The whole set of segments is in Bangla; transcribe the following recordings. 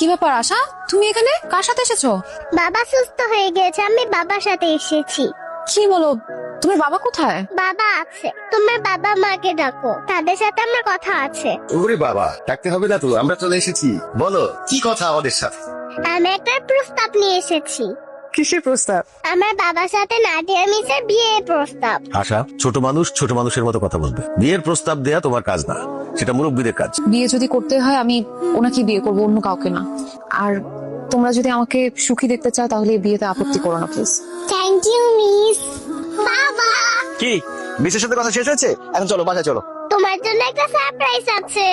কি ব্যাপার আশা, তুমি এখানে কার সাথে এসেছো? বাবা সুস্থ হয়ে গেছে, আমি বাবার সাথে এসেছি। কি বলো, তোমার বাবা কোথায়? বাবা আছে, তোমার বাবা মাকে ডাকো, তাদের সাথে আমার কথা আছে। ওরে বাবা, ডাকতে হবে না তো, আমরা চলে এসেছি। বলো কি কথা আমাদের সাথে? আমি একটা প্রস্তাব নিয়ে এসেছি। কিসের প্রস্তাব? আমার বাবার সাথে নাদিয়া মিসের বিয়ের প্রস্তাব। আশা, ছোট মানুষ ছোট মানুষের মতো কথা বলবে। বিয়ের প্রস্তাব দেয়া তোমার কাজ না, সেটা মুরব্বীদের কাজ। বিয়ে যদি করতে হয় আমি ওনাকে বিয়ে করবো, অন্য কাউকে না। আর তোমরা যদি আমাকে সুখী দেখতে চাও তাহলে এই বিয়েতে আপত্তি করো না প্লিজ। Thank you miss. বাবা, কি মিসের সাথে কথা শেষ হয়েছে? এখন চলো বাসায় চলো। তোমার জন্য একটা সারপ্রাইজ আছে।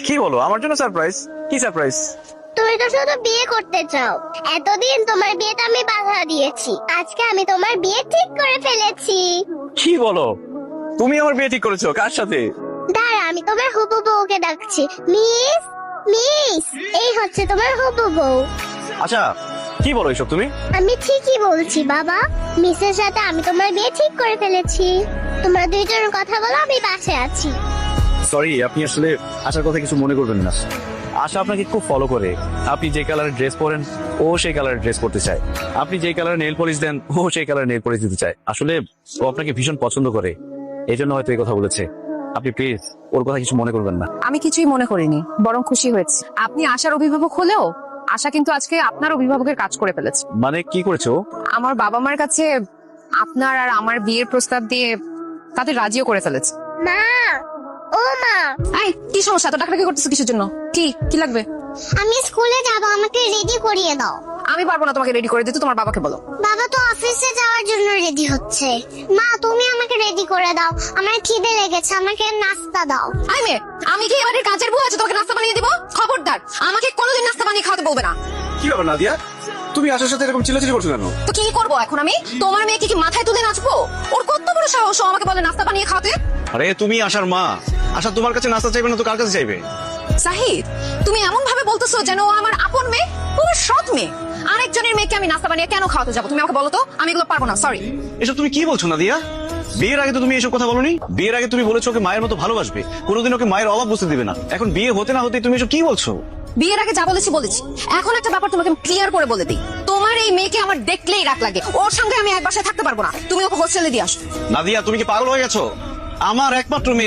কি বলো, আমার জন্য সারপ্রাইজ? কি সারপ্রাইজ? তুমি তো শুধু বিয়ে করতে চাও, এতদিন তোমার বিয়েতে আমি বাধা দিয়েছি, আজকে আমি তোমার বিয়ে ঠিক করে ফেলেছি। কি বলো, তুমি আমার বিয়ে ঠিক করেছো? কার সাথে? দাঁড়া, আমি তোমার হবু বউকে ডাকছি। মিস, মিস, এই হচ্ছে তোমার হবু বউ। আচ্ছা, কি বলো এসব তুমি? আমি ঠিকই বলছি বাবা, মিসের সাথে আমি তোমার বিয়ে ঠিক করে ফেলেছি। তোমরা দুইজন কথা বলো, আমি পাশে আছি। সরি, আপনি আসলে আশার কথা কিছু মনে করবেন না। আশা আপনাকে খুব ফলো করে। আপনি যে কালারের ড্রেস পরেন ও সেই কালারের ড্রেস পরতে চায়। আপনি যে কালারের নেল পলিশ দেন ও সেই কালারের নেল পলিশ দিতে চায়। আসলে ও আপনাকে ভীষণ পছন্দ করে, এই জন্য হয়তো এই কথা বলেছে। আপনি প্লিজ ওর কথা কিছু মনে করবেন না। আমি কিছুই মনে করিনি, বরং খুশি হয়েছি। আপনি আশার অভিভাবক হলেও আশা কিন্তু আজকে আপনার অভিভাবকের কাজ করে ফেলেছে। মানে কি করেছো? আমার বাবা মার কাছে আপনার আর আমার বিয়ের প্রস্তাব দিয়ে তাদের রাজিও করে ফেলেছে। মা, ও মা, এই কি সমস্যা, এত ডাকাডাকি করতেছো কিসের জন্য? কি কি লাগবে? আমি স্কুলে যাব, আমাকে রেডি করিয়ে দাও। আমি পারবো না তোমাকে রেডি করে দিতে, তোমার বাবাকে বলো। বাবা তো অফিসে যাওয়ার জন্য রেডি হচ্ছে। মা, তুমি আমাকে রেডি করে দাও, আমার খিদে লেগেছে, আমাকে নাস্তা দাও। আই মেয়ে, আমি কি এবারে কাজের বউ আছে তোমাকে নাস্তা বানিয়ে দিব? খবরদার, আমাকে কোনোদিন নাস্তা বানিয়ে খাওয়াতে বলবে না। কি ব্যাপার নাদিয়া, তুমি আশার সাথে এরকম চিল্লাচিল্লি করছো কেন? তো কি করবো এখন আমি? তোমার মেয়েকে কি মাথায় তুলে নাচবো? ওর কত বড় সাহস, ও আমাকে বলে নাস্তা বানিয়ে খাওয়াতে। আরে তুমি আশার মা, আশা তোমার কাছে নাস্তা চাইবে না তো কার কাছে চাইবে? সাহিদ, তুমি এমন ভাবে বলতেছো যেন ও আমার আপন মেয়ে, ও আমার সৎ মেয়ে। আরেকজনের মেয়েকে আমি নাস্তা বানিয়ে কেন খাওয়াতে যাবো? তুমি আমাকে বলো তো, আমি এগুলো পারবো না, সরি। এসব তুমি কি বলছো নাদিয়া? বিয়ের আগে তো তুমি এসব কথা বলোনি। বিয়ের আগে তুমি বলেছো ওকে মায়ের মতো ভালোবাসবে, কোনোদিন ওকে মায়ের অভাব বুঝতে দিবে না। এখন বিয়ে হতে না হতে তুমি এসব কি বলছো? বিয়ের আগে যা বলেছি বলেছি। এখন একটা ব্যাপার তোমাকে ক্লিয়ার করে বলে দিই, তোমার এই মেয়েকে আমার দেখলেই রাগ লাগে। ওর সঙ্গে আমি এক বাসায় থাকতে পারবো না, তুমি ওকে হোস্টেলে দিয়ে আসো। নাদিয়া, তুমি কি পাগল হয়ে গেছো? আমার একমাত্র মেয়ে।